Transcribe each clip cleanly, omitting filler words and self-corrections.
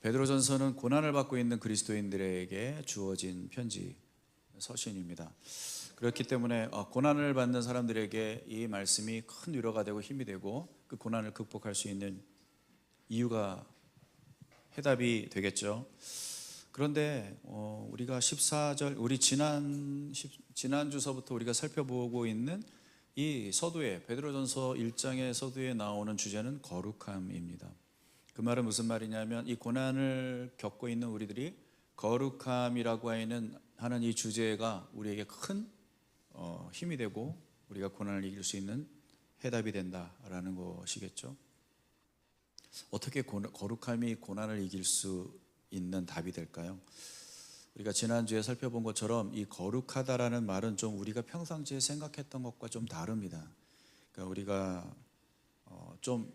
베드로전서는 고난을 받고 있는 그리스도인들에게 주어진 편지 서신입니다. 그렇기 때문에 고난을 받는 사람들에게 이 말씀이 큰 위로가 되고 힘이 되고 그 고난을 극복할 수 있는 이유가 해답이 되겠죠. 그런데 우리가 14절 우리 지난 주서부터 우리가 살펴보고 있는 이 서두에 베드로전서 1장의 서두에 나오는 주제는 거룩함입니다. 그 말은 무슨 말이냐면 이 고난을 겪고 있는 우리들이 거룩함이라고 하는 이 주제가 우리에게 큰 힘이 되고 우리가 고난을 이길 수 있는 해답이 된다라는 것이겠죠. 어떻게 거룩함이 고난을 이길 수 있는 답이 될까요? 우리가 지난주에 살펴본 것처럼 이 거룩하다라는 말은 좀 우리가 평상시에 생각했던 것과 좀 다릅니다. 그러니까 우리가 좀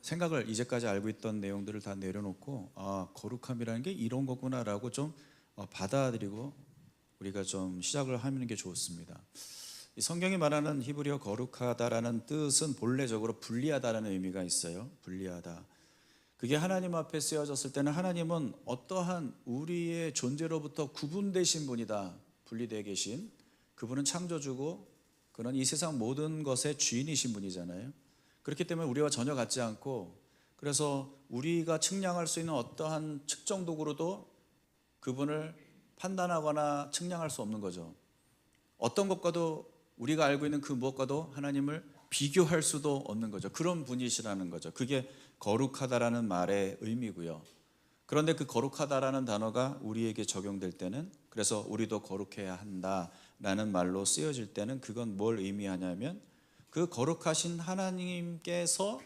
생각을 이제까지 알고 있던 내용들을 다 내려놓고 거룩함이라는 게 이런 거구나라고 좀 받아들이고 우리가 좀 시작을 하는 게 좋습니다. 이 성경이 말하는 히브리어 거룩하다라는 뜻은 본래적으로 분리하다라는 의미가 있어요. 분리하다. 그게 하나님 앞에 쓰여졌을 때는 하나님은 어떠한 우리의 존재로부터 구분되신 분이다. 분리되어 계신 그분은 창조주고 그는 이 세상 모든 것의 주인이신 분이잖아요. 그렇기 때문에 우리와 전혀 같지 않고 그래서 우리가 측량할 수 있는 어떠한 측정 도구로도 그분을 판단하거나 측량할 수 없는 거죠. 어떤 것과도 우리가 알고 있는 그 무엇과도 하나님을 비교할 수도 없는 거죠. 그런 분이시라는 거죠. 그게 거룩하다라는 말의 의미고요. 그런데 그 거룩하다라는 단어가 우리에게 적용될 때는 그래서 우리도 거룩해야 한다라는 말로 쓰여질 때는 그건 뭘 의미하냐면 그 거룩하신 하나님께서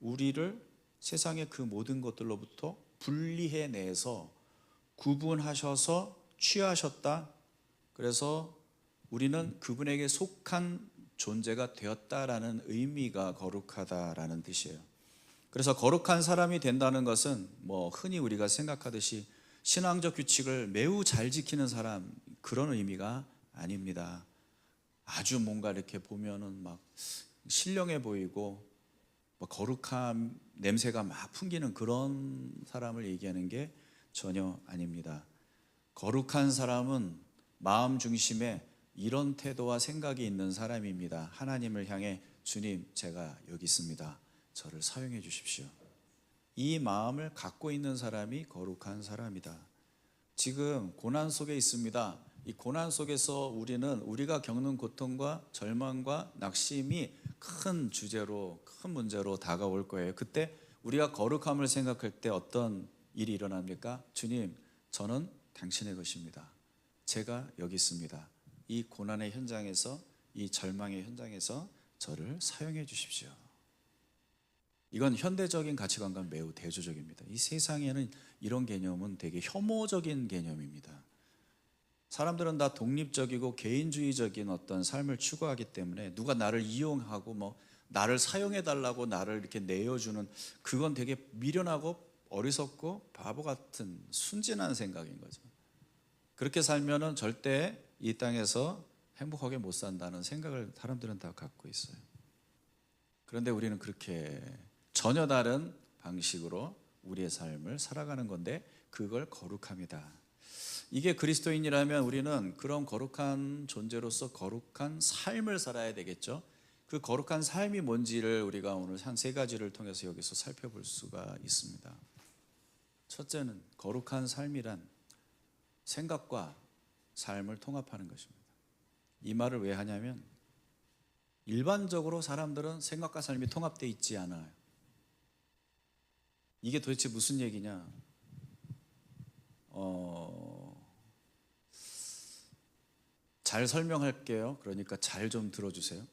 우리를 세상의 그 모든 것들로부터 분리해내서 구분하셔서 취하셨다. 그래서 우리는 그분에게 속한 존재가 되었다라는 의미가 거룩하다라는 뜻이에요. 그래서 거룩한 사람이 된다는 것은 흔히 우리가 생각하듯이 신앙적 규칙을 매우 잘 지키는 사람 그런 의미가 아닙니다. 아주 뭔가 이렇게 보면은 막 신령해 보이고 거룩함 냄새가 막 풍기는 그런 사람을 얘기하는 게 전혀 아닙니다. 거룩한 사람은 마음 중심에 이런 태도와 생각이 있는 사람입니다. 하나님을 향해 주님 제가 여기 있습니다. 저를 사용해 주십시오. 이 마음을 갖고 있는 사람이 거룩한 사람이다. 지금 고난 속에 있습니다. 이 고난 속에서 우리가 겪는 고통과 절망과 낙심이 큰 주제로 큰 문제로 다가올 거예요. 그때 우리가 거룩함을 생각할 때 어떤 일이 일어납니까? 주님 저는 당신의 것입니다. 제가 여기 있습니다. 이 고난의 현장에서 이 절망의 현장에서 저를 사용해 주십시오. 이건 현대적인 가치관과 매우 대조적입니다. 이 세상에는 이런 개념은 되게 혐오적인 개념입니다. 사람들은 다 독립적이고 개인주의적인 어떤 삶을 추구하기 때문에 누가 나를 이용하고 나를 사용해 달라고 나를 이렇게 내어주는 그건 되게 미련하고 어리석고 바보 같은 순진한 생각인 거죠. 그렇게 살면은 절대 이 땅에서 행복하게 못 산다는 생각을 사람들은 다 갖고 있어요. 그런데 우리는 그렇게 전혀 다른 방식으로 우리의 삶을 살아가는 건데 그걸 거룩함이다. 이게 그리스도인이라면 우리는 그런 거룩한 존재로서 거룩한 삶을 살아야 되겠죠. 그 거룩한 삶이 뭔지를 우리가 오늘 한 3가지를 통해서 여기서 살펴볼 수가 있습니다. 첫째는 거룩한 삶이란 생각과 삶을 통합하는 것입니다. 이 말을 왜 하냐면 일반적으로 사람들은 생각과 삶이 통합되어 있지 않아요. 이게 도대체 무슨 얘기냐? 잘 설명할게요. 그러니까 잘 좀 들어주세요.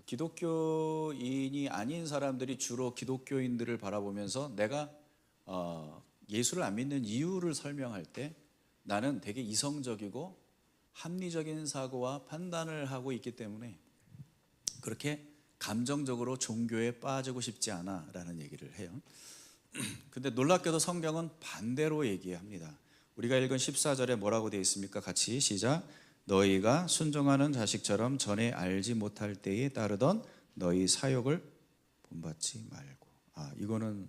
기독교인이 아닌 사람들이 주로 기독교인들을 바라보면서 내가 예수를 안 믿는 이유를 설명할 때 나는 되게 이성적이고 합리적인 사고와 판단을 하고 있기 때문에 그렇게 감정적으로 종교에 빠지고 싶지 않아 라는 얘기를 해요. 근데 놀랍게도 성경은 반대로 얘기합니다. 우리가 읽은 14절에 뭐라고 되어 있습니까? 같이 시작. 너희가 순종하는 자식처럼 전에 알지 못할 때에 따르던 너희 사욕을 본받지 말고. 이거는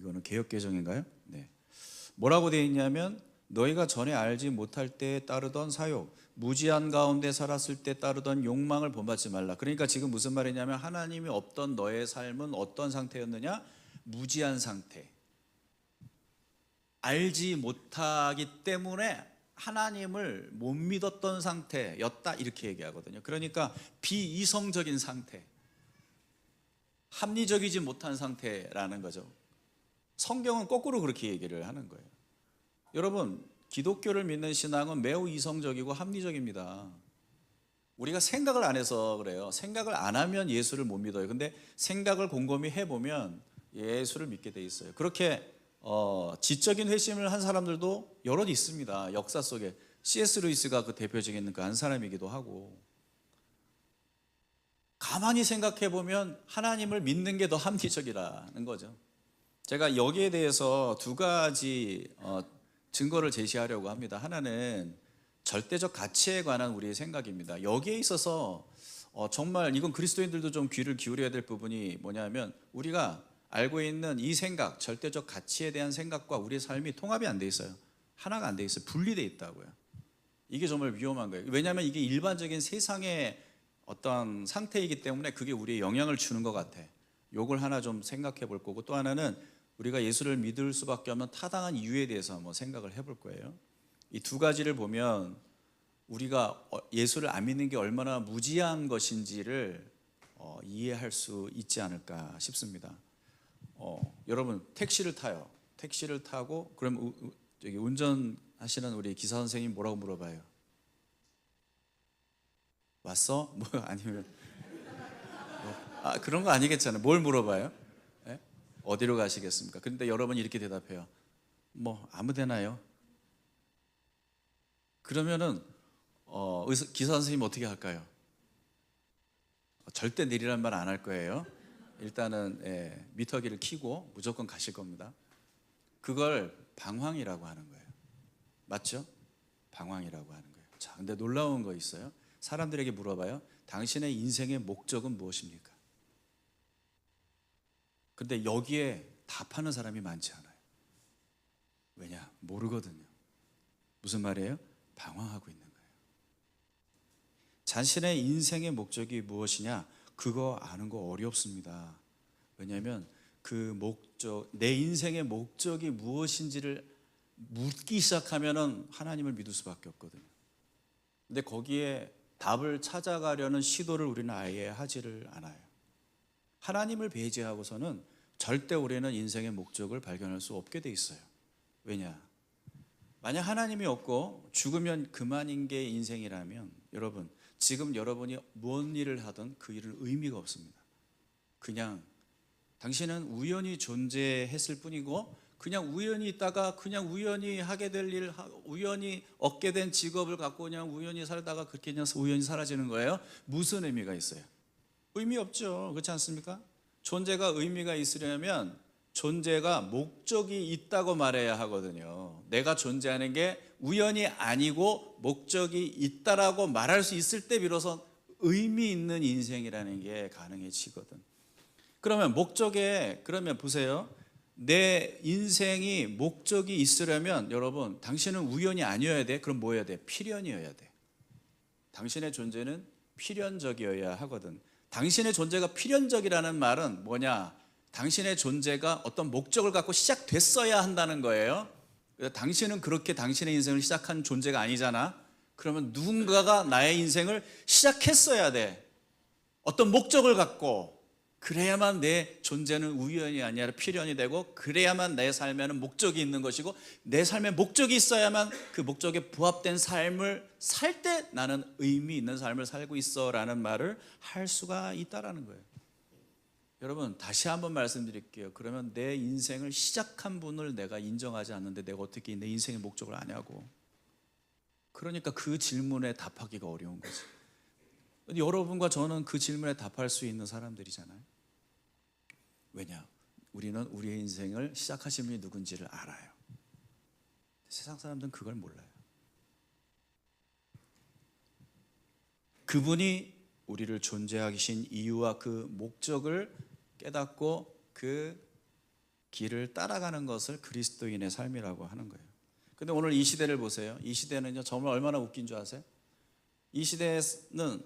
이거는 개역개정인가요? 네. 뭐라고 되어 있냐면 너희가 전에 알지 못할 때에 따르던 사욕, 무지한 가운데 살았을 때 따르던 욕망을 본받지 말라. 그러니까 지금 무슨 말이냐면 하나님이 없던 너의 삶은 어떤 상태였느냐? 무지한 상태. 알지 못하기 때문에 하나님을 못 믿었던 상태였다, 이렇게 얘기하거든요. 그러니까 비이성적인 상태, 합리적이지 못한 상태라는 거죠. 성경은 거꾸로 그렇게 얘기를 하는 거예요. 여러분, 기독교를 믿는 신앙은 매우 이성적이고 합리적입니다. 우리가 생각을 안 해서 그래요. 생각을 안 하면 예수를 못 믿어요. 근데 생각을 곰곰이 해보면 예수를 믿게 돼 있어요. 그렇게 지적인 회심을 한 사람들도 여럿 있습니다. 역사 속에 C.S. 루이스가 그 대표적인 그 한 사람이기도 하고. 가만히 생각해 보면 하나님을 믿는 게 더 합리적이라는 거죠. 제가 여기에 대해서 두 가지 증거를 제시하려고 합니다. 하나는 절대적 가치에 관한 우리의 생각입니다. 여기에 있어서 정말 이건 그리스도인들도 좀 귀를 기울여야 될 부분이 뭐냐면, 우리가 알고 있는 이 생각, 절대적 가치에 대한 생각과 우리의 삶이 통합이 안 돼 있어요. 하나가 안 돼 있어요. 분리돼 있다고요. 이게 정말 위험한 거예요. 왜냐하면 이게 일반적인 세상의 어떤 상태이기 때문에 그게 우리의 영향을 주는 것 같아. 요걸 하나 좀 생각해 볼 거고, 또 하나는 우리가 예수를 믿을 수밖에 없는 타당한 이유에 대해서 한번 생각을 해볼 거예요. 이 두 가지를 보면 우리가 예수를 안 믿는 게 얼마나 무지한 것인지를 이해할 수 있지 않을까 싶습니다. 여러분, 택시를 타요. 택시를 타고 그럼 저기 운전하시는 우리 기사 선생님 뭐라고 물어봐요? 왔어? 뭐 아니면 그런 거 아니겠잖아요. 뭘 물어봐요? 네? 어디로 가시겠습니까? 그런데 여러분이 이렇게 대답해요. 뭐 아무데나요. 그러면은 기사 선생님 어떻게 할까요? 절대 내리란 말 안 할 거예요. 일단은 미터기를 켜고 무조건 가실 겁니다. 그걸 방황이라고 하는 거예요. 맞죠? 방황이라고 하는 거예요. 자, 근데 놀라운 거 있어요. 사람들에게 물어봐요. 당신의 인생의 목적은 무엇입니까? 근데 여기에 답하는 사람이 많지 않아요. 왜냐? 모르거든요. 무슨 말이에요? 방황하고 있는 거예요. 자신의 인생의 목적이 무엇이냐? 그거 아는 거 어렵습니다. 왜냐하면 그 목적, 내 인생의 목적이 무엇인지를 묻기 시작하면은 하나님을 믿을 수밖에 없거든요. 근데 거기에 답을 찾아가려는 시도를 우리는 아예 하지를 않아요. 하나님을 배제하고서는 절대 우리는 인생의 목적을 발견할 수 없게 돼 있어요. 왜냐? 만약 하나님이 없고 죽으면 그만인 게 인생이라면, 여러분, 지금 여러분이 뭔 일을 하든 그 일은 의미가 없습니다. 그냥 당신은 우연히 존재했을 뿐이고, 그냥 우연히 있다가 그냥 우연히 하게 될 일, 우연히 얻게 된 직업을 갖고 그냥 우연히 살다가 그렇게 그냥 우연히 사라지는 거예요. 무슨 의미가 있어요? 의미 없죠. 그렇지 않습니까? 존재가 의미가 있으려면 존재가 목적이 있다고 말해야 하거든요. 내가 존재하는 게 우연이 아니고 목적이 있다라고 말할 수 있을 때 비로소 의미 있는 인생이라는 게 가능해지거든. 그러면 그러면 보세요. 내 인생이 목적이 있으려면 여러분, 당신은 우연이 아니어야 돼. 그럼 뭐 해야 돼? 필연이어야 돼. 당신의 존재는 필연적이어야 하거든. 당신의 존재가 필연적이라는 말은 뭐냐? 당신의 존재가 어떤 목적을 갖고 시작됐어야 한다는 거예요. 당신은 그렇게 당신의 인생을 시작한 존재가 아니잖아. 그러면 누군가가 나의 인생을 시작했어야 돼. 어떤 목적을 갖고. 그래야만 내 존재는 우연이 아니라 필연이 되고, 그래야만 내 삶에는 목적이 있는 것이고, 내 삶에 목적이 있어야만 그 목적에 부합된 삶을 살 때 나는 의미 있는 삶을 살고 있어 라는 말을 할 수가 있다라는 거예요. 여러분, 다시 한번 말씀드릴게요. 그러면 내 인생을 시작한 분을 내가 인정하지 않는데 내가 어떻게 내 인생의 목적을 아냐고. 그러니까 그 질문에 답하기가 어려운 거지. 여러분과 저는 그 질문에 답할 수 있는 사람들이잖아요. 왜냐? 우리는 우리의 인생을 시작하신 분이 누군지를 알아요. 세상 사람들은 그걸 몰라요. 그분이 우리를 존재하게 하신 이유와 그 목적을 깨닫고 그 길을 따라가는 것을 그리스도인의 삶이라고 하는 거예요. 근데 오늘 이 시대를 보세요. 이 시대는요, 정말 얼마나 웃긴 줄 아세요? 이 시대는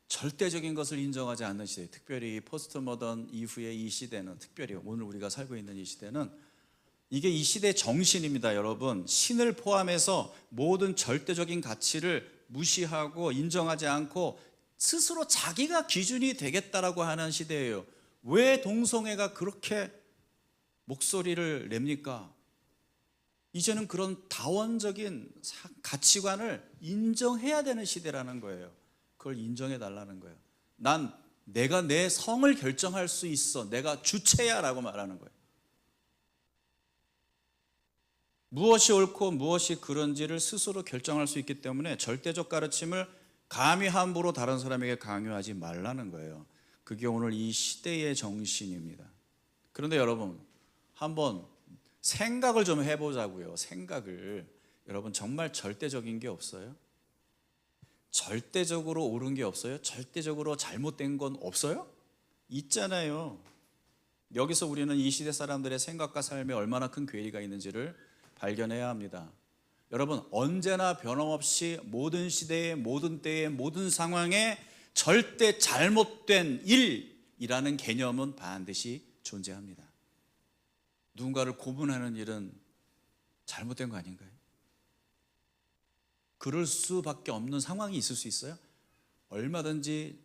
절대적인 것을 인정하지 않는 시대예요. 특별히 포스트 모던 이후의 이 시대는, 특별히 오늘 우리가 살고 있는 이 시대는, 이게 이 시대의 정신입니다. 여러분, 신을 포함해서 모든 절대적인 가치를 무시하고 인정하지 않고 스스로 자기가 기준이 되겠다라고 하는 시대예요. 왜 동성애가 그렇게 목소리를 냅니까? 이제는 그런 다원적인 가치관을 인정해야 되는 시대라는 거예요. 그걸 인정해 달라는 거예요. 내가 내 성을 결정할 수 있어. 내가 주체야라고 말하는 거예요. 무엇이 옳고 무엇이 그런지를 스스로 결정할 수 있기 때문에 절대적 가르침을 감히 함부로 다른 사람에게 강요하지 말라는 거예요. 그게 오늘 이 시대의 정신입니다. 그런데 여러분, 한번 생각을 좀 해보자고요. 생각을. 여러분, 정말 절대적인 게 없어요? 절대적으로 옳은 게 없어요? 절대적으로 잘못된 건 없어요? 있잖아요. 여기서 우리는 이 시대 사람들의 생각과 삶에 얼마나 큰 괴리가 있는지를 발견해야 합니다. 여러분, 언제나 변함없이 모든 시대의 모든 때의 모든 상황에 절대 잘못된 일이라는 개념은 반드시 존재합니다. 누군가를 고문하는 일은 잘못된 거 아닌가요? 그럴 수밖에 없는 상황이 있을 수 있어요? 얼마든지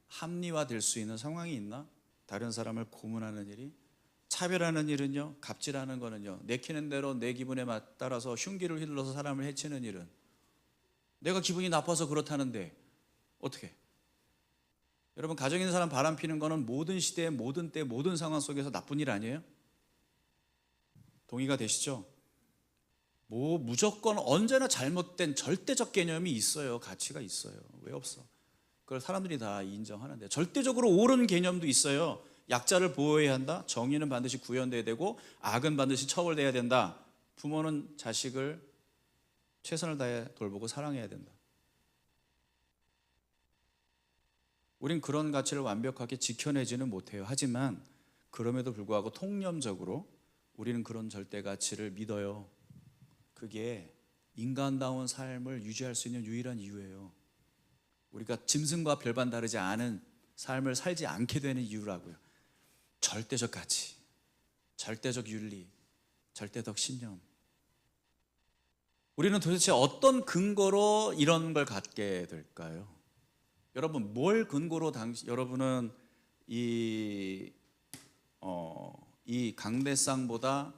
합리화될 수 있는 상황이 있나? 다른 사람을 고문하는 일이? 차별하는 일은요, 갑질하는 거는요, 내키는 대로 내 기분에 따라서 흉기를 휘둘러서 사람을 해치는 일은, 내가 기분이 나빠서 그렇다는데 어떻게? 여러분, 가정 있는 사람 바람 피는 거는 모든 시대, 모든 때, 모든 상황 속에서 나쁜 일 아니에요? 동의가 되시죠? 무조건 언제나 잘못된 절대적 개념이 있어요. 가치가 있어요. 왜 없어? 그걸 사람들이 다 인정하는데, 절대적으로 옳은 개념도 있어요. 약자를 보호해야 한다. 정의는 반드시 구현돼야 되고 악은 반드시 처벌돼야 된다. 부모는 자식을 최선을 다해 돌보고 사랑해야 된다. 우린 그런 가치를 완벽하게 지켜내지는 못해요. 하지만 그럼에도 불구하고 통념적으로 우리는 그런 절대 가치를 믿어요. 그게 인간다운 삶을 유지할 수 있는 유일한 이유예요. 우리가 짐승과 별반 다르지 않은 삶을 살지 않게 되는 이유라고요. 절대적 가치, 절대적 윤리, 절대적 신념. 우리는 도대체 어떤 근거로 이런 걸 갖게 될까요? 여러분, 뭘 근거로 여러분은 이 강대상보다,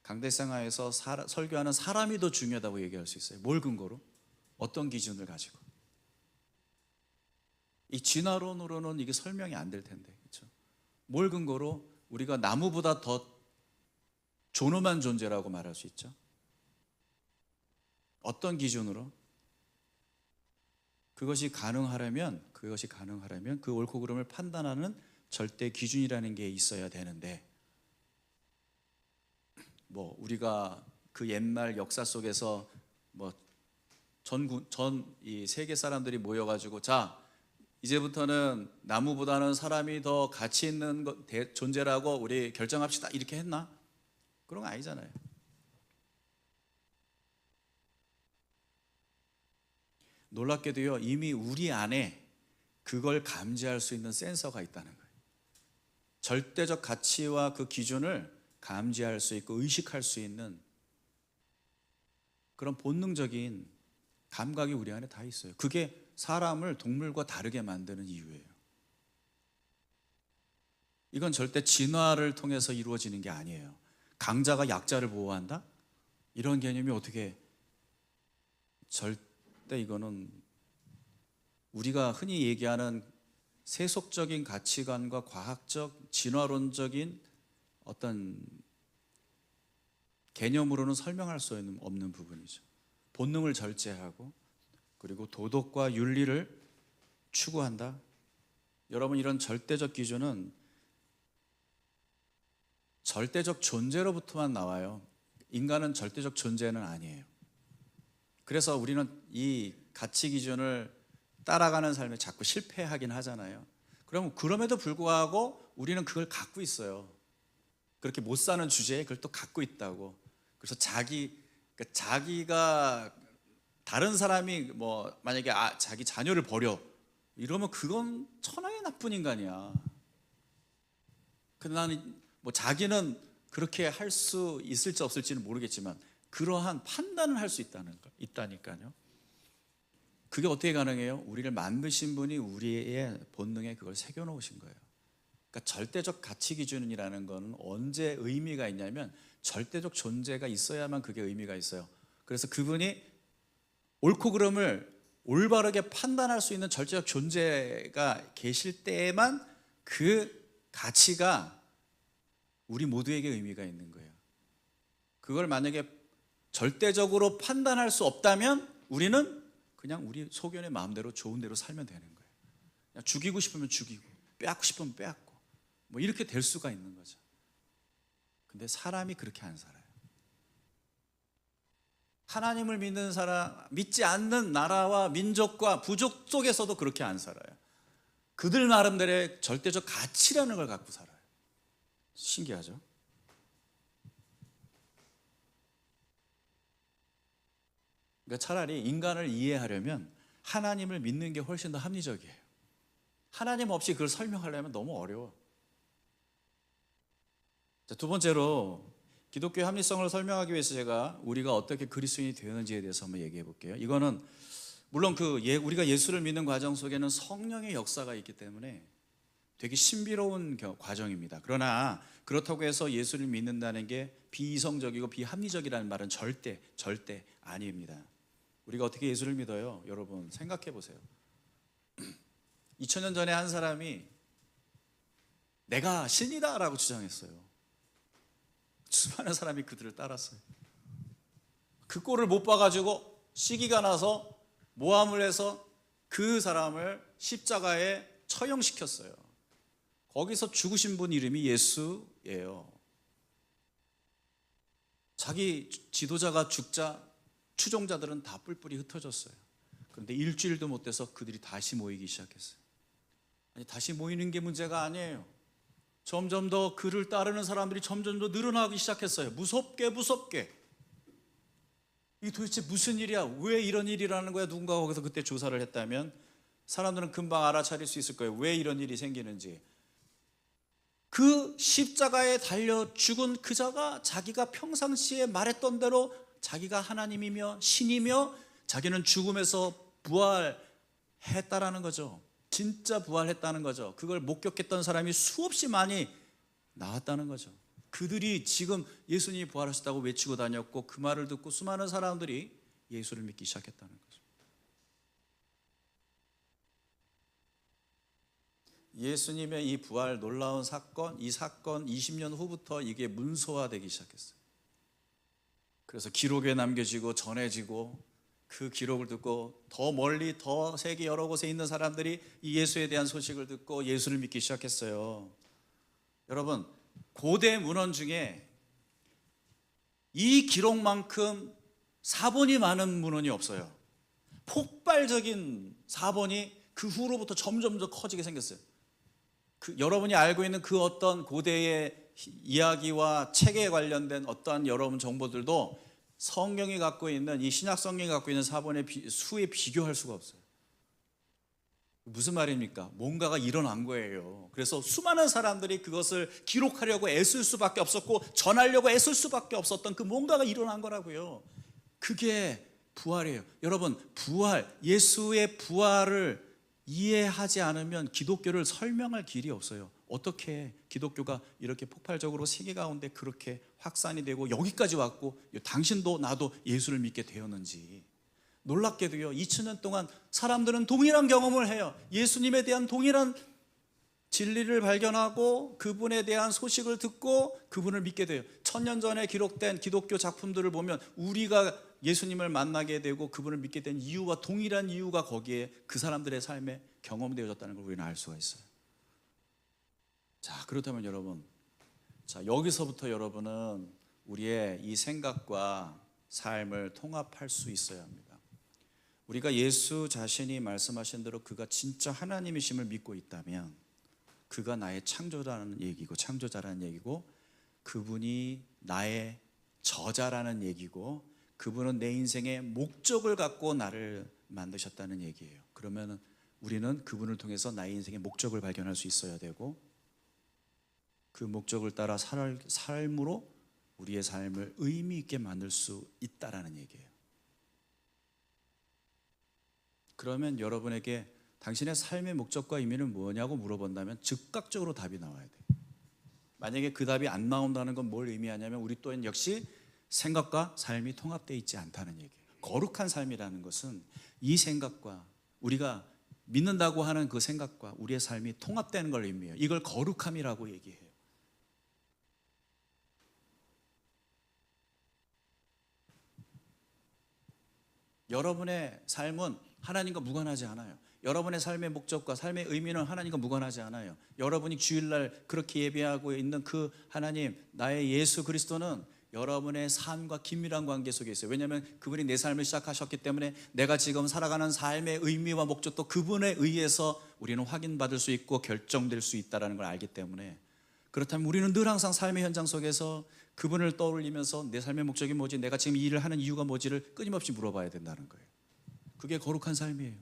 강대상하에서 설교하는 사람이 더 중요하다고 얘기할 수 있어요? 뭘 근거로? 어떤 기준을 가지고? 이 진화론으로는 이게 설명이 안 될 텐데, 그렇죠? 뭘 근거로 우리가 나무보다 더 존엄한 존재라고 말할 수 있죠? 어떤 기준으로? 그것이 가능하려면 그 옳고 그름을 판단하는 절대 기준이라는 게 있어야 되는데, 우리가 그 옛날 역사 속에서 이 세계 사람들이 모여가지고, 자, 이제부터는 나무보다는 사람이 더 가치 있는 존재라고 우리 결정합시다, 이렇게 했나? 그런 거 아니잖아요. 놀랍게도요, 이미 우리 안에 그걸 감지할 수 있는 센서가 있다는 거예요. 절대적 가치와 그 기준을 감지할 수 있고 의식할 수 있는 그런 본능적인 감각이 우리 안에 다 있어요. 그게 사람을 동물과 다르게 만드는 이유예요. 이건 절대 진화를 통해서 이루어지는 게 아니에요. 강자가 약자를 보호한다? 이런 개념이 어떻게, 절대 이거는 우리가 흔히 얘기하는 세속적인 가치관과 과학적 진화론적인 어떤 개념으로는 설명할 수 없는 부분이죠. 본능을 절제하고 그리고 도덕과 윤리를 추구한다. 여러분, 이런 절대적 기준은 절대적 존재로부터만 나와요. 인간은 절대적 존재는 아니에요. 그래서 우리는 이 가치 기준을 따라가는 삶에 자꾸 실패하긴 하잖아요. 그럼에도 불구하고 우리는 그걸 갖고 있어요. 그렇게 못 사는 주제에 그걸 또 갖고 있다고. 그래서 그러니까 자기가 다른 사람이 뭐 만약에 자기 자녀를 버려 이러면 그건 천하의 나쁜 인간이야. 근데 나는 뭐 자기는 그렇게 할 수 있을지 없을지는 모르겠지만 그러한 판단을 할 수 있다니까요. 그게 어떻게 가능해요? 우리를 만드신 분이 우리의 본능에 그걸 새겨놓으신 거예요. 그러니까 절대적 가치 기준이라는 건 언제 의미가 있냐면 절대적 존재가 있어야만 그게 의미가 있어요. 그래서 그분이 옳고 그름을 올바르게 판단할 수 있는 절대적 존재가 계실 때에만 그 가치가 우리 모두에게 의미가 있는 거예요. 그걸 만약에 절대적으로 판단할 수 없다면 우리는 그냥 우리 소견의 마음대로 좋은 대로 살면 되는 거예요. 그냥 죽이고 싶으면 죽이고 빼앗고 싶으면 빼앗고 뭐 이렇게 될 수가 있는 거죠. 근데 사람이 그렇게 안 살아요. 하나님을 믿는 사람, 믿지 않는 나라와 민족과 부족 속에서도 그렇게 안 살아요. 그들 나름대로의 절대적 가치라는 걸 갖고 살아요. 신기하죠? 그러니까 차라리 인간을 이해하려면 하나님을 믿는 게 훨씬 더 합리적이에요. 하나님 없이 그걸 설명하려면 너무 어려워. 자, 두 번째로 기독교의 합리성을 설명하기 위해서 제가 우리가 어떻게 그리스도인이 되었는지에 대해서 한번 얘기해 볼게요. 이거는 물론 우리가 예수를 믿는 과정 속에는 성령의 역사가 있기 때문에 되게 신비로운 과정입니다. 그러나 그렇다고 해서 예수를 믿는다는 게 비이성적이고 비합리적이라는 말은 절대 아닙니다. 우리가 어떻게 예수를 믿어요? 여러분 생각해 보세요. 2000년 전에 한 사람이 내가 신이다 라고 주장했어요. 수많은 사람이 그들을 따랐어요. 그 꼴을 못 봐가지고 시기가 나서 모함을 해서 그 사람을 십자가에 처형시켰어요. 거기서 죽으신 분 이름이 예수예요. 자기 지도자가 죽자 추종자들은 다 뿔뿔이 흩어졌어요. 그런데 일주일도 못 돼서 그들이 다시 모이기 시작했어요. 아니, 다시 모이는 게 문제가 아니에요. 점점 더 그를 따르는 사람들이 점점 더 늘어나기 시작했어요. 무섭게. 이게 도대체 무슨 일이야? 왜 이런 일이라는 거야? 누군가 거기서 그때 조사를 했다면 사람들은 금방 알아차릴 수 있을 거예요. 왜 이런 일이 생기는지. 그 십자가에 달려 죽은 그자가 자기가 평상시에 말했던 대로 자기가 하나님이며 신이며 자기는 죽음에서 부활했다라는 거죠. 진짜 부활했다는 거죠. 그걸 목격했던 사람이 수없이 많이 나왔다는 거죠. 그들이 지금 예수님이 부활하셨다고 외치고 다녔고 그 말을 듣고 수많은 사람들이 예수를 믿기 시작했다는 거죠. 예수님의 이 부활 놀라운 사건, 이 사건 20년 후부터 이게 문서화되기 시작했어요. 그래서 기록에 남겨지고 전해지고 그 기록을 듣고 더 멀리 더 세계 여러 곳에 있는 사람들이 이 예수에 대한 소식을 듣고 예수를 믿기 시작했어요. 여러분, 고대 문헌 중에 이 기록만큼 사본이 많은 문헌이 없어요. 폭발적인 사본이 그 후로부터 점점 더 커지게 생겼어요. 여러분이 알고 있는 그 어떤 고대의 이야기와 책에 관련된 어떠한 여러분 정보들도 성경이 갖고 있는 이 신약 성경이 갖고 있는 사본의 수에 비교할 수가 없어요. 무슨 말입니까? 뭔가가 일어난 거예요. 그래서 수많은 사람들이 그것을 기록하려고 애쓸 수밖에 없었고 전하려고 애쓸 수밖에 없었던 그 뭔가가 일어난 거라고요. 그게 부활이에요. 여러분, 부활, 예수의 부활을 이해하지 않으면 기독교를 설명할 길이 없어요. 어떻게 기독교가 이렇게 폭발적으로 세계 가운데 그렇게 확산이 되고 여기까지 왔고 당신도 나도 예수를 믿게 되었는지. 놀랍게도요, 2000년 동안 사람들은 동일한 경험을 해요. 예수님에 대한 동일한 진리를 발견하고 그분에 대한 소식을 듣고 그분을 믿게 돼요. 1000년 전에 기록된 기독교 작품들을 보면 우리가 예수님을 만나게 되고 그분을 믿게 된 이유와 동일한 이유가 거기에 그 사람들의 삶에 경험되어졌다는 걸 우리는 알 수가 있어요. 자, 그렇다면 여러분, 자, 여기서부터 여러분은 우리의 이 생각과 삶을 통합할 수 있어야 합니다. 우리가 예수 자신이 말씀하신 대로 그가 진짜 하나님이심을 믿고 있다면 그가 나의 창조자라는 얘기고 그분이 나의 저자라는 얘기고 그분은 내 인생의 목적을 갖고 나를 만드셨다는 얘기예요. 그러면 우리는 그분을 통해서 나의 인생의 목적을 발견할 수 있어야 되고 그 목적을 따라 삶으로 우리의 삶을 의미 있게 만들 수 있다라는 얘기예요. 그러면 여러분에게 당신의 삶의 목적과 의미는 뭐냐고 물어본다면 즉각적으로 답이 나와야 돼요. 만약에 그 답이 안 나온다는 건 뭘 의미하냐면 우리 또한 역시 생각과 삶이 통합되어 있지 않다는 얘기예요. 거룩한 삶이라는 것은 이 생각과 우리가 믿는다고 하는 그 생각과 우리의 삶이 통합되는 걸 의미해요. 이걸 거룩함이라고 얘기해요. 여러분의 삶은 하나님과 무관하지 않아요. 여러분의 삶의 목적과 삶의 의미는 하나님과 무관하지 않아요. 여러분이 주일날 그렇게 예배하고 있는 그 하나님, 나의 예수 그리스도는 여러분의 삶과 긴밀한 관계 속에 있어요. 왜냐하면 그분이 내 삶을 시작하셨기 때문에 내가 지금 살아가는 삶의 의미와 목적도 그분에 의해서 우리는 확인받을 수 있고 결정될 수 있다는 걸 알기 때문에, 그렇다면 우리는 늘 항상 삶의 현장 속에서 그분을 떠올리면서 내 삶의 목적이 뭐지, 내가 지금 이 일을 하는 이유가 뭐지를 끊임없이 물어봐야 된다는 거예요. 그게 거룩한 삶이에요.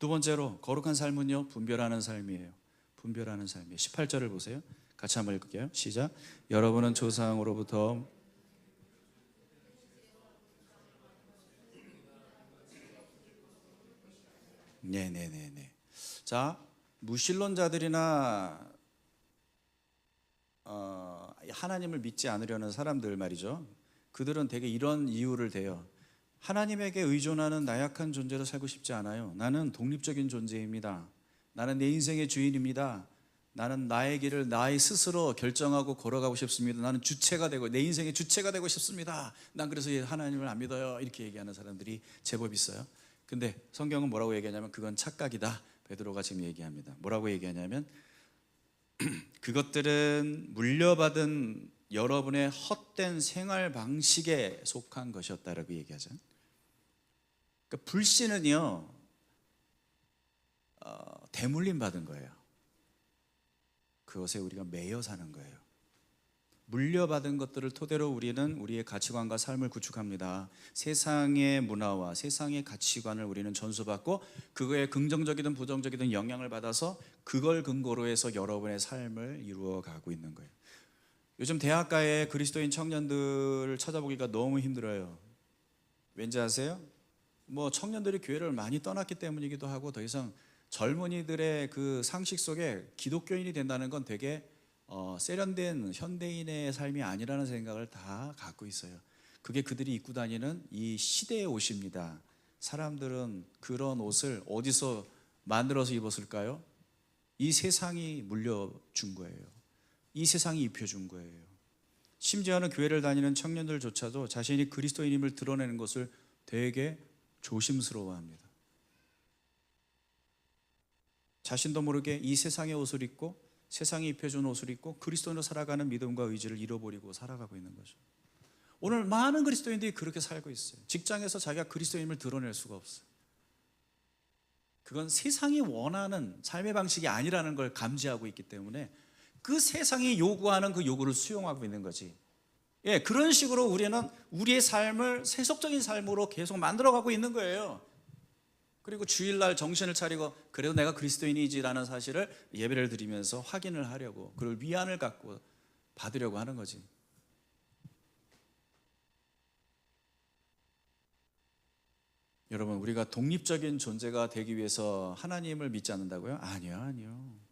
두 번째로 거룩한 삶은요, 분별하는 삶이에요. 분별하는 삶이에요. 18절을 보세요. 같이 한번 읽을게요. 시작. 여러분은 조상으로부터 네네네네. 자, 무신론자들이나 하나님을 믿지 않으려는 사람들 말이죠. 그들은 대개 이런 이유를 대요. 하나님에게 의존하는 나약한 존재로 살고 싶지 않아요. 나는 독립적인 존재입니다. 나는 내 인생의 주인입니다. 나는 나의 길을 나의 스스로 결정하고 걸어가고 싶습니다. 나는 주체가 되고 내 인생의 주체가 되고 싶습니다. 난 그래서 하나님을 안 믿어요. 이렇게 얘기하는 사람들이 제법 있어요. 근데 성경은 뭐라고 얘기하냐면 그건 착각이다. 베드로가 지금 얘기합니다. 뭐라고 얘기하냐면 그것들은 물려받은 여러분의 헛된 생활 방식에 속한 것이었다라고 얘기하죠. 그러니까 불신은요, 대물림 받은 거예요. 그것에 우리가 매여 사는 거예요. 물려받은 것들을 토대로 우리는 우리의 가치관과 삶을 구축합니다. 세상의 문화와 세상의 가치관을 우리는 전수받고 그거에 긍정적이든 부정적이든 영향을 받아서 그걸 근거로 해서 여러분의 삶을 이루어가고 있는 거예요. 요즘 대학가의 그리스도인 청년들을 찾아보기가 너무 힘들어요. 왠지 아세요? 뭐 청년들이 교회를 많이 떠났기 때문이기도 하고 더 이상 젊은이들의 그 상식 속에 기독교인이 된다는 건 되게 세련된 현대인의 삶이 아니라는 생각을 다 갖고 있어요. 그게 그들이 입고 다니는 이 시대의 옷입니다. 사람들은 그런 옷을 어디서 만들어서 입었을까요? 이 세상이 물려준 거예요. 이 세상이 입혀준 거예요. 심지어는 교회를 다니는 청년들조차도 자신이 그리스도인임을 드러내는 것을 되게 조심스러워합니다. 자신도 모르게 이 세상의 옷을 입고 세상이 입혀준 옷을 입고 그리스도인으로 살아가는 믿음과 의지를 잃어버리고 살아가고 있는 거죠. 오늘 많은 그리스도인들이 그렇게 살고 있어요. 직장에서 자기가 그리스도인임을 드러낼 수가 없어요. 그건 세상이 원하는 삶의 방식이 아니라는 걸 감지하고 있기 때문에 그 세상이 요구하는 그 요구를 수용하고 있는 거지. 예, 그런 식으로 우리는 우리의 삶을 세속적인 삶으로 계속 만들어가고 있는 거예요. 그리고 주일날 정신을 차리고 그래도 내가 그리스도인이지라는 사실을 예배를 드리면서 확인을 하려고, 그걸 위안을 갖고 받으려고 하는 거지. 여러분, 우리가 독립적인 존재가 되기 위해서 하나님을 믿지 않는다고요? 아니요.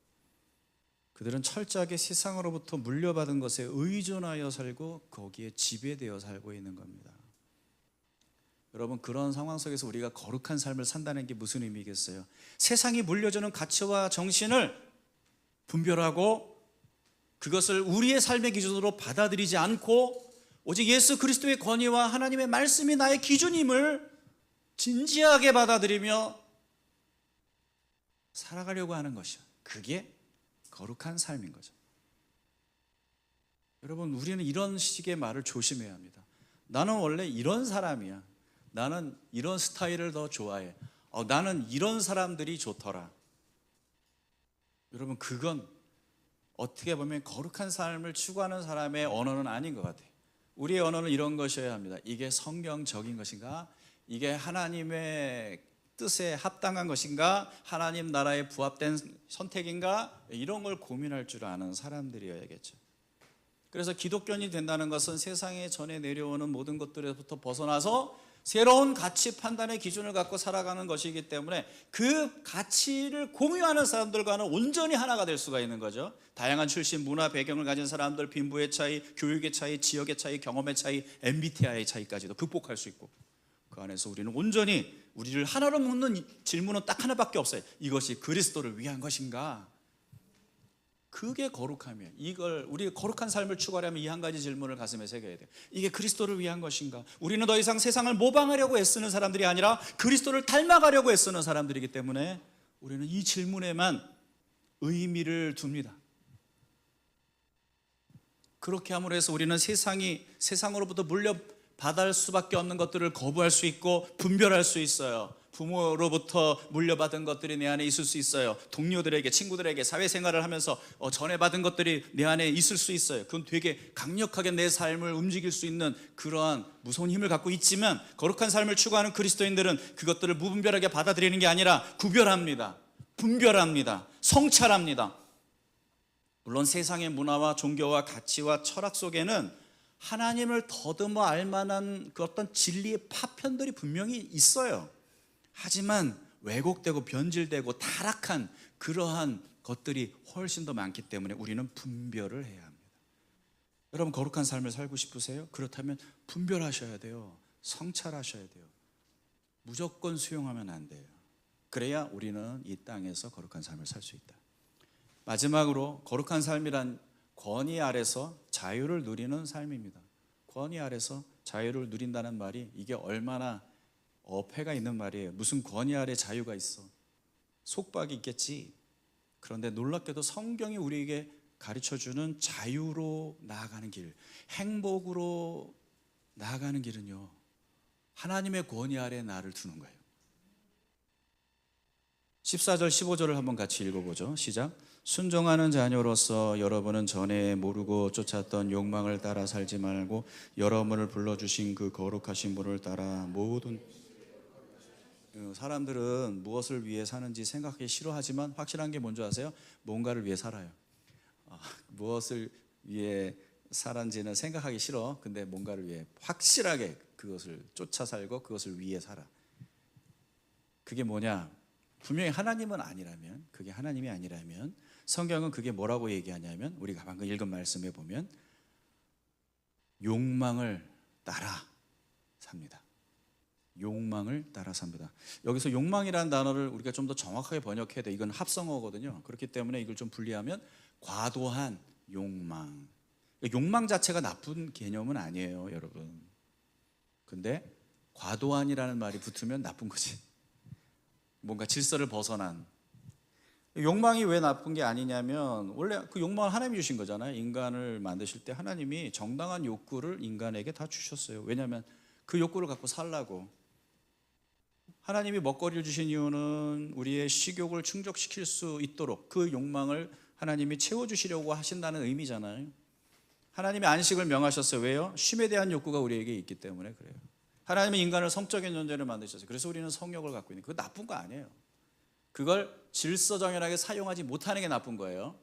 그들은 철저하게 세상으로부터 물려받은 것에 의존하여 살고 거기에 지배되어 살고 있는 겁니다. 여러분, 그런 상황 속에서 우리가 거룩한 삶을 산다는 게 무슨 의미겠어요? 세상이 물려주는 가치와 정신을 분별하고 그것을 우리의 삶의 기준으로 받아들이지 않고 오직 예수 그리스도의 권위와 하나님의 말씀이 나의 기준임을 진지하게 받아들이며 살아가려고 하는 것이요. 그게 거룩한 삶인 거죠. 여러분, 우리는 이런 식의 말을 조심해야 합니다. 나는 원래 이런 사람이야. 나는 이런 스타일을 더 좋아해. 나는 이런 사람들이 좋더라. 여러분, 그건 어떻게 보면 거룩한 삶을 추구하는 사람의 언어는 아닌 것 같아요. 우리의 언어는 이런 것이어야 합니다. 이게 성경적인 것인가? 이게 하나님의 뜻에 합당한 것인가? 하나님 나라에 부합된 선택인가? 이런 걸 고민할 줄 아는 사람들이어야겠죠. 그래서 기독교인이 된다는 것은 세상에 전해 내려오는 모든 것들로부터 벗어나서 새로운 가치 판단의 기준을 갖고 살아가는 것이기 때문에 그 가치를 공유하는 사람들과는 온전히 하나가 될 수가 있는 거죠. 다양한 출신, 문화, 배경을 가진 사람들, 빈부의 차이, 교육의 차이, 지역의 차이, 경험의 차이, MBTI의 차이까지도 극복할 수 있고, 그 안에서 우리는 온전히 우리를 하나로 묻는 질문은 딱 하나밖에 없어요. 이것이 그리스도를 위한 것인가? 그게 거룩함이에요. 이걸 우리 거룩한 삶을 추구하려면 이 한 가지 질문을 가슴에 새겨야 돼요. 이게 그리스도를 위한 것인가? 우리는 더 이상 세상을 모방하려고 애쓰는 사람들이 아니라 그리스도를 닮아가려고 애쓰는 사람들이기 때문에 우리는 이 질문에만 의미를 둡니다. 그렇게 함으로 해서 우리는 세상으로부터 물려받을 수밖에 없는 것들을 거부할 수 있고 분별할 수 있어요. 부모로부터 물려받은 것들이 내 안에 있을 수 있어요. 동료들에게, 친구들에게 사회생활을 하면서 전해받은 것들이 내 안에 있을 수 있어요. 그건 되게 강력하게 내 삶을 움직일 수 있는 그러한 무서운 힘을 갖고 있지만, 거룩한 삶을 추구하는 그리스도인들은 그것들을 무분별하게 받아들이는 게 아니라 구별합니다. 분별합니다. 성찰합니다. 물론 세상의 문화와 종교와 가치와 철학 속에는 하나님을 더듬어 알만한 그 어떤 진리의 파편들이 분명히 있어요. 하지만 왜곡되고 변질되고 타락한 그러한 것들이 훨씬 더 많기 때문에 우리는 분별을 해야 합니다. 여러분, 거룩한 삶을 살고 싶으세요? 그렇다면 분별하셔야 돼요. 성찰하셔야 돼요. 무조건 수용하면 안 돼요. 그래야 우리는 이 땅에서 거룩한 삶을 살 수 있다. 마지막으로, 거룩한 삶이란 권위 아래서 자유를 누리는 삶입니다. 권위 아래서 자유를 누린다는 말이 이게 얼마나 어폐가 있는 말이에요. 무슨 권위 아래 자유가 있어? 속박이 있겠지. 그런데 놀랍게도 성경이 우리에게 가르쳐주는 자유로 나아가는 길, 행복으로 나아가는 길은요, 하나님의 권위 아래 나를 두는 거예요. 14절 15절을 한번 같이 읽어보죠. 시작. 순종하는 자녀로서 여러분은 전에 모르고 쫓았던 욕망을 따라 살지 말고 여러분을 불러주신 그 거룩하신 분을 따라 모든, 사람들은 무엇을 위해 사는지 생각하기 싫어하지만 확실한 게 뭔지 아세요? 뭔가를 위해 살아요. 무엇을 위해 살았는지는 생각하기 싫어. 근데 뭔가를 위해 확실하게 그것을 쫓아 살고 그것을 위해 살아. 그게 뭐냐? 분명히 하나님은 아니라면, 그게 하나님이 아니라면 성경은 그게 뭐라고 얘기하냐면, 우리가 방금 읽은 말씀에 보면 욕망을 따라 삽니다. 욕망을 따라 삽니다. 여기서 욕망이라는 단어를 우리가 좀 더 정확하게 번역해야 돼. 이건 합성어거든요. 그렇기 때문에 이걸 좀 분리하면 과도한 욕망. 욕망 자체가 나쁜 개념은 아니에요, 여러분. 근데 과도한이라는 말이 붙으면 나쁜 거지. 뭔가 질서를 벗어난. 욕망이 왜 나쁜 게 아니냐면, 원래 그 욕망을 하나님이 주신 거잖아요. 인간을 만드실 때 하나님이 정당한 욕구를 인간에게 다 주셨어요. 왜냐하면 그 욕구를 갖고 살라고. 하나님이 먹거리를 주신 이유는 우리의 식욕을 충족시킬 수 있도록 그 욕망을 하나님이 채워주시려고 하신다는 의미잖아요. 하나님이 안식을 명하셨어요. 왜요? 쉼에 대한 욕구가 우리에게 있기 때문에 그래요. 하나님이 인간을 성적인 존재를 만드셨어요. 그래서 우리는 성욕을 갖고 있는, 그거 나쁜 거 아니에요. 그걸 질서정연하게 사용하지 못하는 게 나쁜 거예요.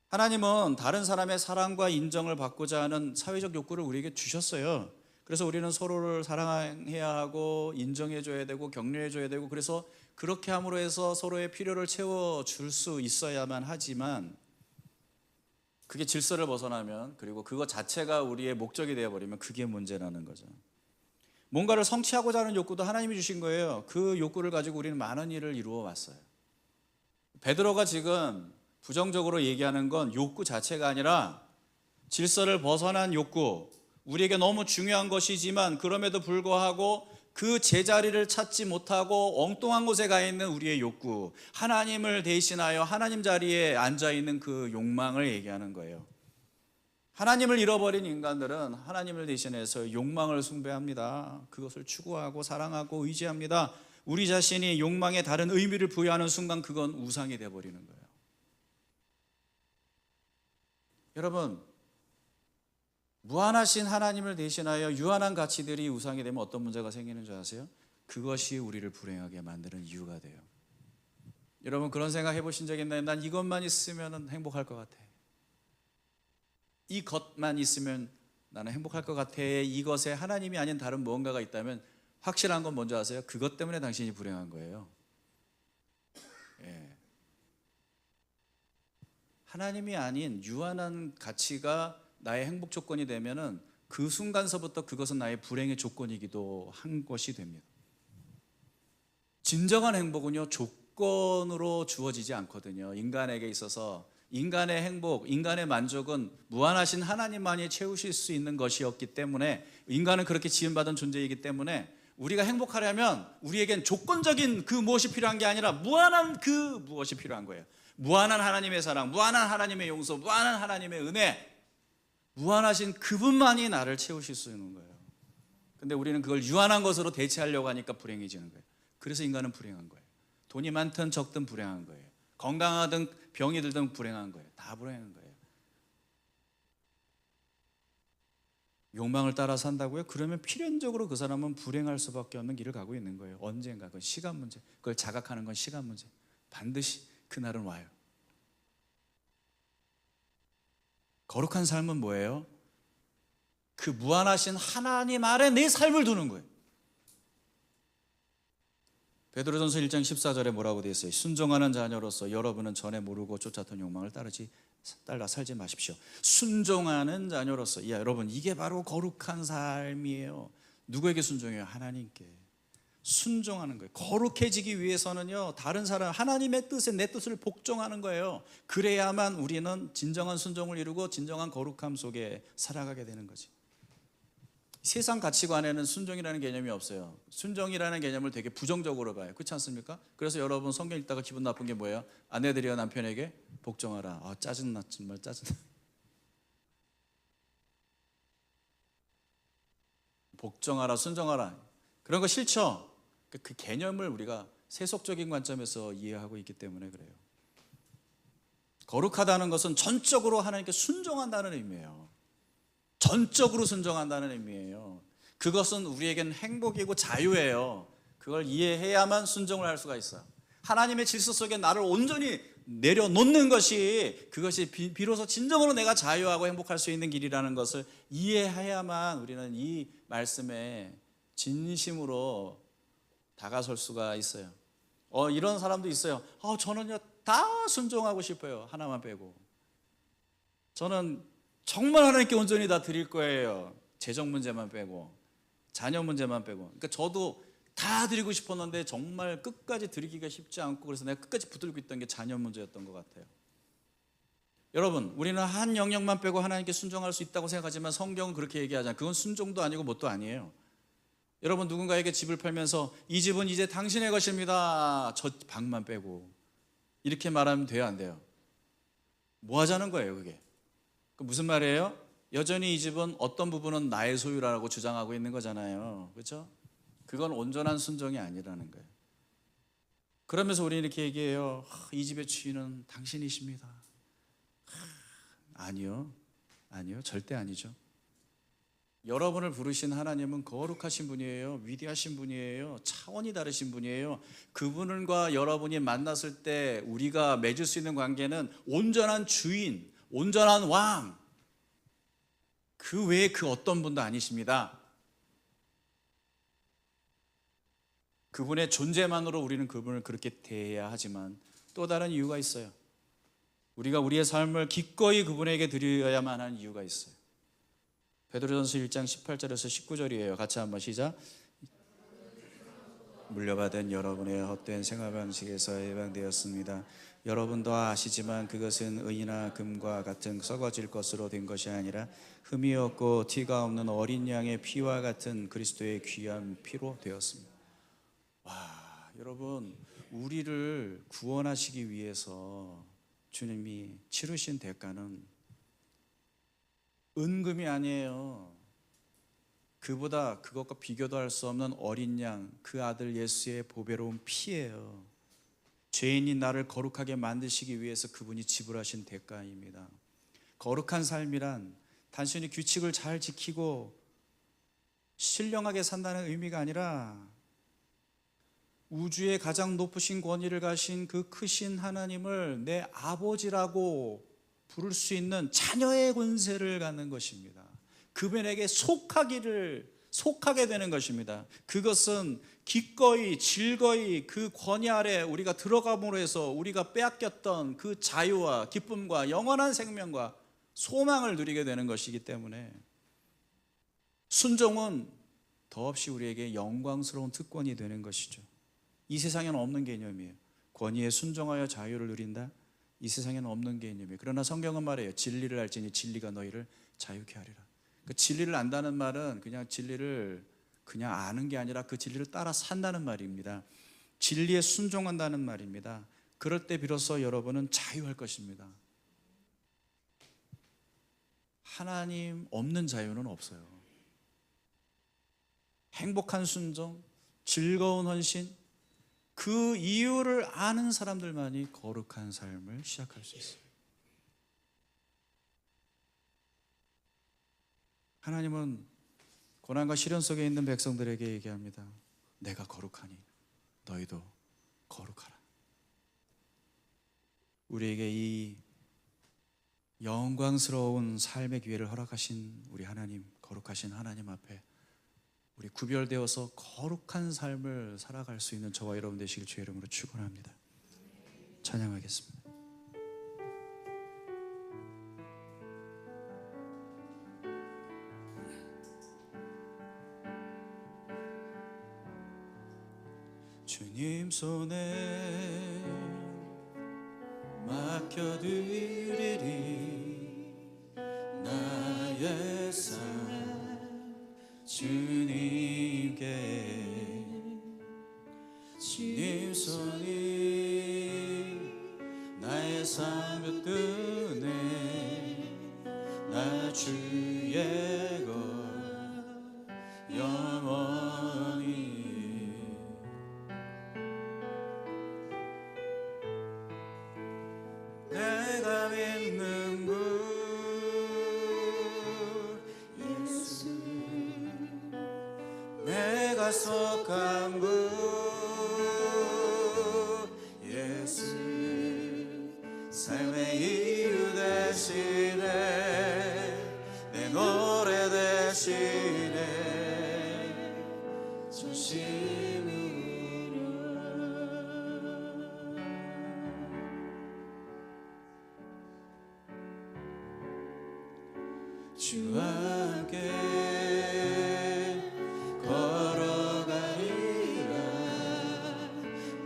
하나님은 다른 사람의 사랑과 인정을 받고자 하는 사회적 욕구를 우리에게 주셨어요. 그래서 우리는 서로를 사랑해야 하고 인정해줘야 되고 격려해줘야 되고, 그래서 그렇게 함으로 해서 서로의 필요를 채워줄 수 있어야만 하지만, 그게 질서를 벗어나면, 그리고 그것 자체가 우리의 목적이 되어버리면 그게 문제라는 거죠. 뭔가를 성취하고자 하는 욕구도 하나님이 주신 거예요. 그 욕구를 가지고 우리는 많은 일을 이루어 왔어요. 베드로가 지금 부정적으로 얘기하는 건 욕구 자체가 아니라 질서를 벗어난 욕구, 우리에게 너무 중요한 것이지만 그럼에도 불구하고 그 제자리를 찾지 못하고 엉뚱한 곳에 가 있는 우리의 욕구, 하나님을 대신하여 하나님 자리에 앉아 있는 그 욕망을 얘기하는 거예요. 하나님을 잃어버린 인간들은 하나님을 대신해서 욕망을 숭배합니다. 그것을 추구하고 사랑하고 의지합니다. 우리 자신이 욕망에 다른 의미를 부여하는 순간 그건 우상이 되어버리는 거예요. 여러분, 무한하신 하나님을 대신하여 유한한 가치들이 우상이 되면 어떤 문제가 생기는 줄 아세요? 그것이 우리를 불행하게 만드는 이유가 돼요. 여러분, 그런 생각 해보신 적 있나요? 난 이것만 있으면 행복할 것 같아. 이 것만 있으면 나는 행복할 것 같아. 이것에 하나님이 아닌 다른 무언가가 있다면 확실한 건 뭔지 아세요? 그것 때문에 당신이 불행한 거예요. 예. 하나님이 아닌 유한한 가치가 나의 행복 조건이 되면은 그 순간서부터 그것은 나의 불행의 조건이기도 한 것이 됩니다. 진정한 행복은요, 조건으로 주어지지 않거든요. 인간에게 있어서 인간의 행복, 인간의 만족은 무한하신 하나님만이 채우실 수 있는 것이었기 때문에, 인간은 그렇게 지음받은 존재이기 때문에 우리가 행복하려면 우리에겐 조건적인 그 무엇이 필요한 게 아니라 무한한 그 무엇이 필요한 거예요. 무한한 하나님의 사랑, 무한한 하나님의 용서, 무한한 하나님의 은혜, 무한하신 그분만이 나를 채우실 수 있는 거예요. 근데 우리는 그걸 유한한 것으로 대체하려고 하니까 불행해지는 거예요. 그래서 인간은 불행한 거예요. 돈이 많든 적든 불행한 거예요. 건강하든 병이 들든 불행한 거예요. 다 불행한 거예요. 욕망을 따라 산다고요? 그러면 필연적으로 그 사람은 불행할 수밖에 없는 길을 가고 있는 거예요. 언젠가. 그건 시간 문제. 그걸 자각하는 건 시간 문제. 반드시 그날은 와요. 거룩한 삶은 뭐예요? 그 무한하신 하나님 아래 내 삶을 두는 거예요. 베드로전서 1장 14절에 뭐라고 되어 있어요? 순종하는 자녀로서 여러분은 전에 모르고 쫓았던 욕망을 따라 살지 마십시오. 순종하는 자녀로서, 여러분, 이게 바로 거룩한 삶이에요. 누구에게 순종해요? 하나님께 순종하는 거예요. 거룩해지기 위해서는요, 다른 사람, 하나님의 뜻에 내 뜻을 복종하는 거예요. 그래야만 우리는 진정한 순종을 이루고 진정한 거룩함 속에 살아가게 되는 거지. 세상 가치관에는 순종이라는 개념이 없어요. 순종이라는 개념을 되게 부정적으로 봐요. 그렇지 않습니까? 그래서 여러분 성경 읽다가 기분 나쁜 게 뭐예요? 아내들이여 남편에게 복종하라. 짜증나, 정말 짜증나. 복종하라, 순종하라, 그런 거 싫죠? 그 개념을 우리가 세속적인 관점에서 이해하고 있기 때문에 그래요. 거룩하다는 것은 전적으로 하나님께 순종한다는 의미예요. 전적으로 순종한다는 의미예요. 그것은 우리에겐 행복이고 자유예요. 그걸 이해해야만 순종을 할 수가 있어요. 하나님의 질서 속에 나를 온전히 내려놓는 것이, 그것이 비로소 진정으로 내가 자유하고 행복할 수 있는 길이라는 것을 이해해야만 우리는 이 말씀에 진심으로 다가설 수가 있어요. 이런 사람도 있어요. 저는요 다 순종하고 싶어요. 하나만 빼고. 저는 정말 하나님께 온전히 다 드릴 거예요. 재정 문제만 빼고, 자녀 문제만 빼고. 그러니까 저도 다 드리고 싶었는데 정말 끝까지 드리기가 쉽지 않고, 그래서 내가 끝까지 붙들고 있던 게 자녀 문제였던 것 같아요. 여러분, 우리는 한 영역만 빼고 하나님께 순종할 수 있다고 생각하지만 성경은 그렇게 얘기하잖아요. 그건 순종도 아니고 뭣도 아니에요. 여러분, 누군가에게 집을 팔면서 이 집은 이제 당신의 것입니다, 저 방만 빼고, 이렇게 말하면 돼요, 안 돼요? 뭐 하자는 거예요, 그게? 무슨 말이에요? 여전히 이 집은 어떤 부분은 나의 소유라고 주장하고 있는 거잖아요. 그렇죠? 그건 온전한 순종이 아니라는 거예요. 그러면서 우리는 이렇게 얘기해요. 이 집의 주인은 당신이십니다. 아니요, 절대 아니죠. 여러분을 부르신 하나님은 거룩하신 분이에요. 위대하신 분이에요. 차원이 다르신 분이에요. 그분과 여러분이 만났을 때 우리가 맺을 수 있는 관계는 온전한 주인, 온전한 왕, 그 외에 그 어떤 분도 아니십니다. 그분의 존재만으로 우리는 그분을 그렇게 대해야 하지만 또 다른 이유가 있어요. 우리가 우리의 삶을 기꺼이 그분에게 드려야만 하는 이유가 있어요. 베드로전서 1장 18절에서 19절이에요. 같이 한번 시작. 물려받은 여러분의 헛된 생활 방식에서 해방되었습니다. 여러분도 아시지만 그것은 은이나 금과 같은 썩어질 것으로 된 것이 아니라 흠이 없고 티가 없는 어린 양의 피와 같은 그리스도의 귀한 피로 되었습니다. 여러분, 우리를 구원하시기 위해서 주님이 치르신 대가는 은금이 아니에요. 그것과 비교도 할 수 없는 어린 양, 그 아들 예수의 보배로운 피예요. 죄인인 나를 거룩하게 만드시기 위해서 그분이 지불하신 대가입니다. 거룩한 삶이란 단순히 규칙을 잘 지키고 신령하게 산다는 의미가 아니라 우주의 가장 높으신 권위를 가신 그 크신 하나님을 내 아버지라고 부를 수 있는 자녀의 권세를 갖는 것입니다. 그분에게 속하게 되는 것입니다. 그것은 기꺼이 즐거이 그 권위 아래 우리가 들어감으로 해서 우리가 빼앗겼던 그 자유와 기쁨과 영원한 생명과 소망을 누리게 되는 것이기 때문에 순종은 더없이 우리에게 영광스러운 특권이 되는 것이죠. 이 세상에는 없는 개념이에요. 권위에 순종하여 자유를 누린다? 이 세상에는 없는 개념이에요. 그러나 성경은 말해요. 진리를 알지니 진리가 너희를 자유케 하리라. 그 진리를 안다는 말은 그냥 진리를 그냥 아는 게 아니라 그 진리를 따라 산다는 말입니다. 진리에 순종한다는 말입니다. 그럴 때 비로소 여러분은 자유할 것입니다. 하나님 없는 자유는 없어요. 행복한 순종, 즐거운 헌신, 그 이유를 아는 사람들만이 거룩한 삶을 시작할 수 있어요. 하나님은 고난과 시련 속에 있는 백성들에게 얘기합니다. 내가 거룩하니 너희도 거룩하라. 우리에게 이 영광스러운 삶의 기회를 허락하신 우리 하나님, 거룩하신 하나님 앞에 우리 구별되어서 거룩한 삶을 살아갈 수 있는 저와 여러분 되시길 주의 이름으로 축원합니다. 찬양하겠습니다. 주님 손에 맡겨드리리 나의 삶 주님께 주님 손이 나의 삶 붙드네 나 주의 것 영원히 내가 믿는 분 예수 내가 속한 분 예수 삶의 이유 되시네 내 노래 되시네 전심으로 주와 함께 걸어가리라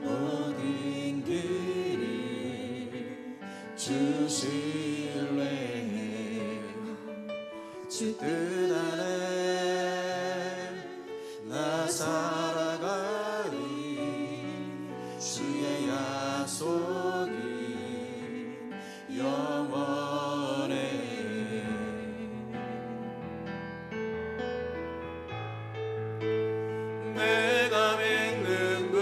모든 길을 주 신뢰해 주 뜻 안에 나 살아가리 주의 약속이 영원해 내가 믿는 분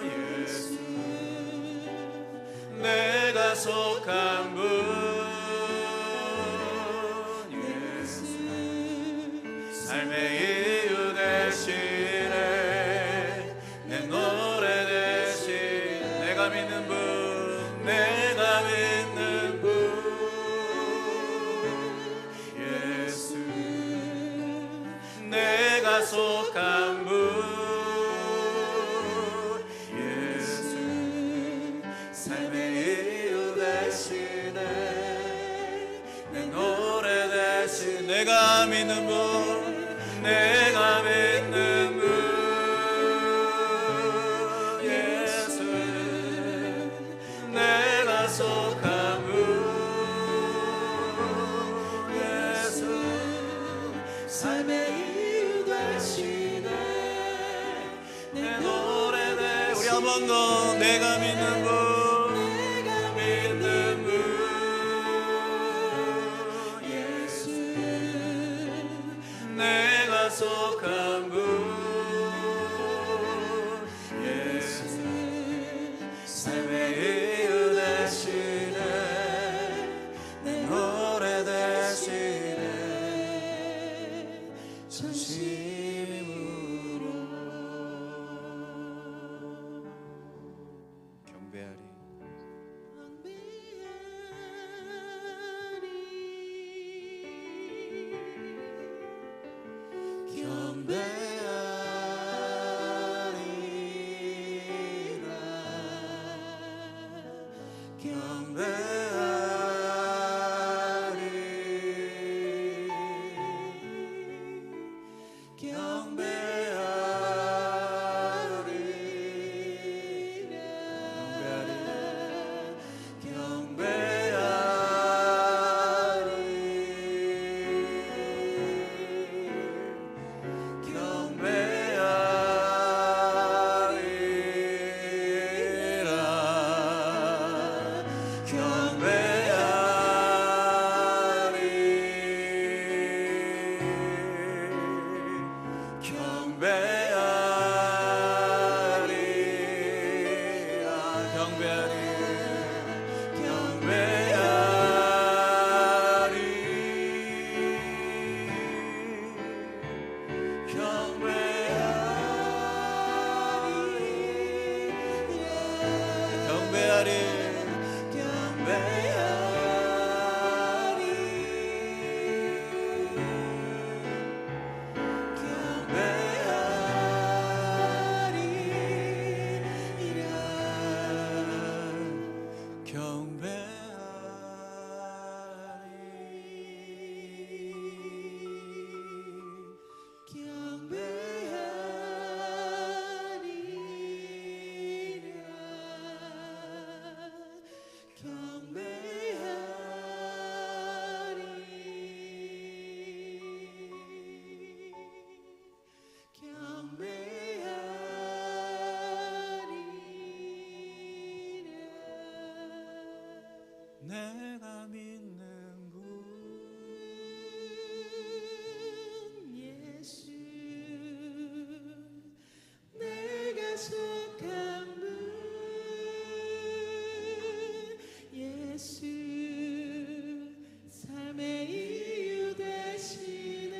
예수 내가 속한 분 예수 삶의 이유 되시네 내 노래 되시네 내가 믿는 분 내가 믿는 분 예수 내가 속한 분 예수 삶의 이유 되시네 내 노래 되시네 내가 믿는 분 내가 믿는 분 예수 내가 속한 분 예수 삶의 내 노래 내 우리 한 번 더 내가 믿는 분 내가 믿는 분 예수 내가 속한 분 예수 삶의 이유 되시네 경배하리. 내가 믿는 분 예수, 내가 속한 분 예수, 삶의 이유 되시네,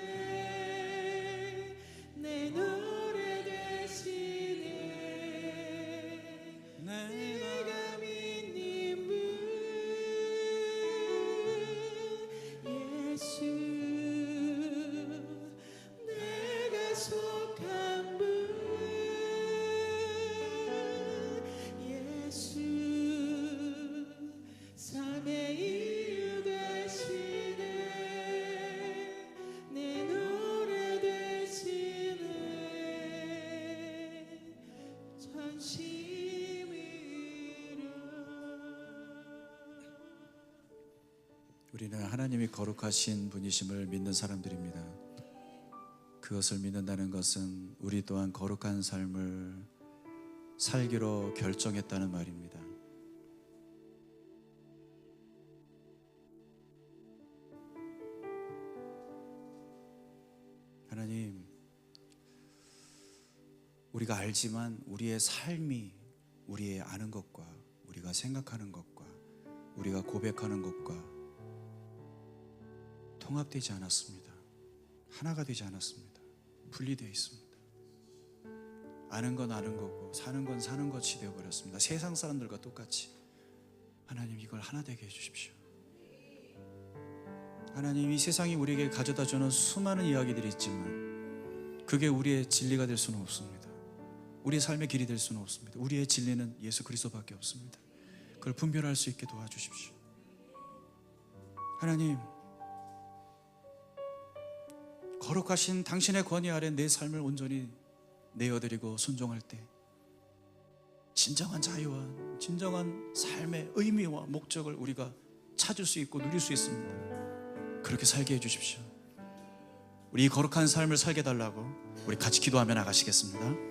내 노래 되시네. 내가 믿는 분 예수, 내가 속한 분 예수, 삶의 이유 되시네, 내 노래 되시네, 전심으로. 우리는 하나님이 거룩하신 분이심을 믿는 사람들입니다. 그것을 믿는다는 것은 우리 또한 거룩한 삶을 살기로 결정했다는 말입니다. 하나님, 우리가 알지만 우리의 삶이 우리의 아는 것과 우리가 생각하는 것과 우리가 고백하는 것과 통합되지 않았습니다. 하나가 되지 않았습니다. 분리되어 있습니다. 아는 건 아는 거고 사는 건 사는 것이 되어버렸습니다. 세상 사람들과 똑같이. 하나님, 이걸 하나 되게 해주십시오. 하나님, 이 세상이 우리에게 가져다 주는 수많은 이야기들이 있지만 그게 우리의 진리가 될 수는 없습니다. 우리의 삶의 길이 될 수는 없습니다. 우리의 진리는 예수 그리스도밖에 없습니다. 그걸 분별할 수 있게 도와주십시오. 하나님, 거룩하신 당신의 권위 아래 내 삶을 온전히 내어드리고 순종할 때 진정한 자유와 진정한 삶의 의미와 목적을 우리가 찾을 수 있고 누릴 수 있습니다. 그렇게 살게 해주십시오. 우리 이 거룩한 삶을 살게 달라고 우리 같이 기도하며 나가시겠습니다.